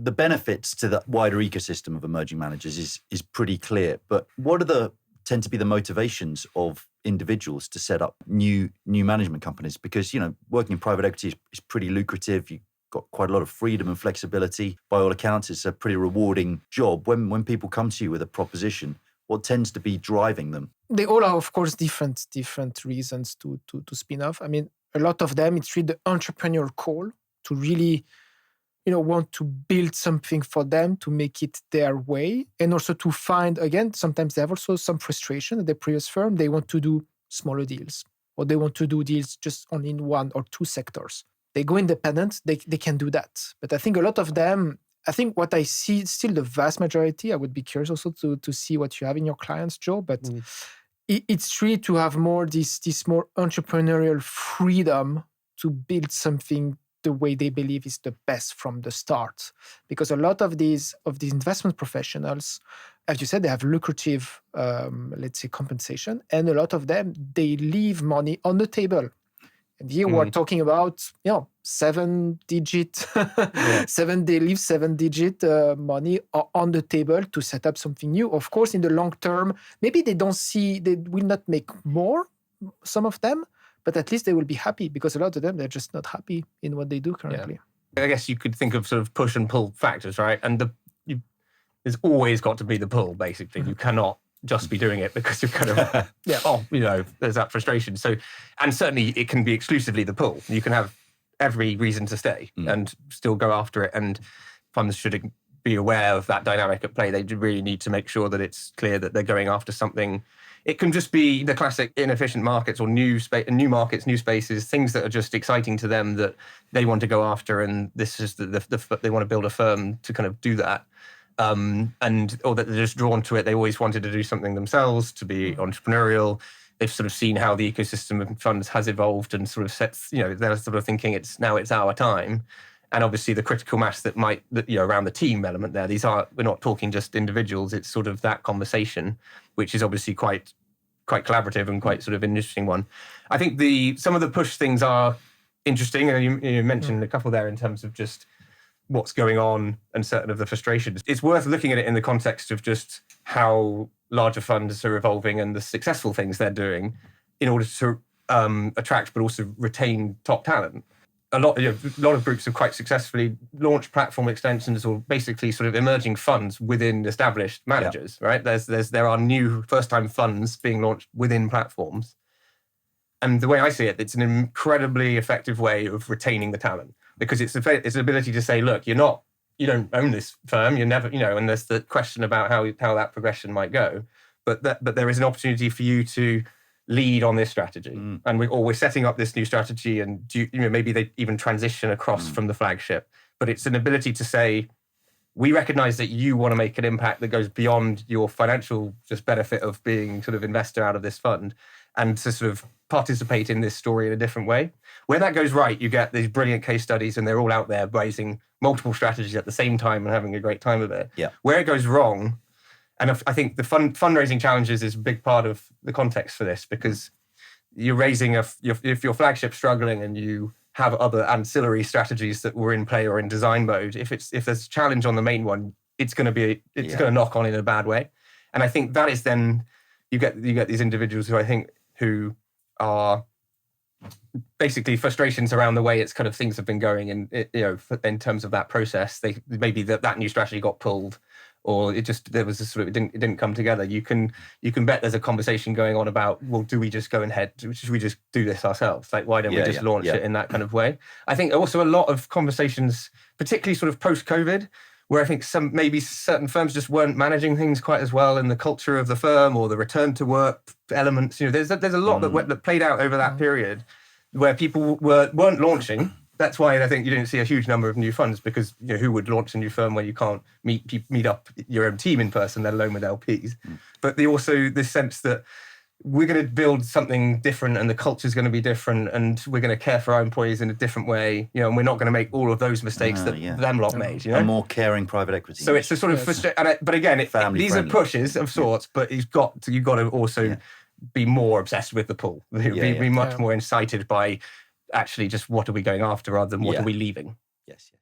the benefits to the wider ecosystem of emerging managers is pretty clear. But what tend to be the motivations of individuals to set up new management companies? Because, working in private equity is pretty lucrative. You've got quite a lot of freedom and flexibility. By all accounts, it's a pretty rewarding job. When people come to you with a proposition, what tends to be driving them? They all are, of course, different reasons to spin off. I mean, a lot of them, it's really the entrepreneurial call to really, want to build something for them, to make it their way, and also to find, again, sometimes they have also some frustration at their previous firm. They want to do smaller deals, or they want to do deals just only in one or two sectors. They go independent, they can do that. But I think a lot of them, I think what I see, still the vast majority, I would be curious also to see what you have in your clients, Joe, but it's really to have more this more entrepreneurial freedom to build something the way they believe is the best from the start. Because a lot of these investment professionals, as you said, they have lucrative, let's say, compensation. And a lot of them, they leave money on the table. And here we're talking about, 7-digit, they leave 7-digit money on the table to set up something new. Of course, in the long term, maybe they will not make more, some of them, but at least they will be happy, because a lot of them, they're just not happy in what they do currently. Yeah. I guess you could think of sort of push and pull factors, right? And there's always got to be the pull, basically. You cannot just be doing it because you're kind of, there's that frustration. So, and certainly it can be exclusively the pull. You can have every reason to stay and still go after it. And funds should be aware of that dynamic at play. They really need to make sure that it's clear that they're going after something. It can just be the classic inefficient markets or new markets, new spaces, things that are just exciting to them that they want to go after. And this is they want to build a firm to kind of do that. Or that they're just drawn to it. They always wanted to do something themselves, to be entrepreneurial. They've sort of seen how the ecosystem of funds has evolved and sort of sets, they're sort of thinking it's our time. And obviously the critical mass around the team element there, we're not talking just individuals, it's sort of that conversation, which is obviously quite collaborative and quite sort of an interesting one. I think some of the push things are interesting, and you mentioned a couple there in terms of just what's going on and certain of the frustrations. It's worth looking at it in the context of just how larger funds are evolving and the successful things they're doing in order to attract but also retain top talent. A lot of groups have quite successfully launched platform extensions or basically sort of emerging funds within established managers, right? There are new first-time funds being launched within platforms. And the way I see it, it's an incredibly effective way of retaining the talent, because it's an ability to say, look, you don't own this firm, you're never, and there's the question about how that progression might go, but there is an opportunity for you to lead on this strategy, and we're setting up this new strategy, and maybe they even transition across from the flagship. But it's an ability to say, we recognize that you want to make an impact that goes beyond your financial just benefit of being sort of investor out of this fund, and to sort of participate in this story in a different way. Where that goes right, you get these brilliant case studies, and they're all out there raising multiple strategies at the same time and having a great time with it. Yeah. Where it goes wrong, and I think the fundraising challenges is a big part of the context for this, because you're raising if your flagship's struggling and you have other ancillary strategies that were in play or in design mode, if there's a challenge on the main one, it's going to knock on in a bad way. And I think that is then you get these individuals who are basically frustrations around the way it's kind of things have been going, and in terms of that process, maybe that new strategy got pulled, or it didn't come together. You can bet there's a conversation going on about, well, do we just go ahead? Should we just do this ourselves? Like, why don't we just launch it in that kind of way? I think also a lot of conversations, particularly sort of post-COVID, where I think maybe certain firms just weren't managing things quite as well in the culture of the firm or the return to work elements. There's a lot that played out over that period where people weren't launching. That's why I think you didn't see a huge number of new funds, because who would launch a new firm where you can't meet up your own team in person, let alone with LPs. But also this sense that we're going to build something different, and the culture is going to be different, and we're going to care for our employees in a different way, and we're not going to make all of those mistakes that them lot made. A more caring privite equity. So it's a sort of but again, these are pushes of sorts, but you've got to also be more obsessed with the pull. Be much more incited by actually just what are we going after rather than what are we leaving. Yes.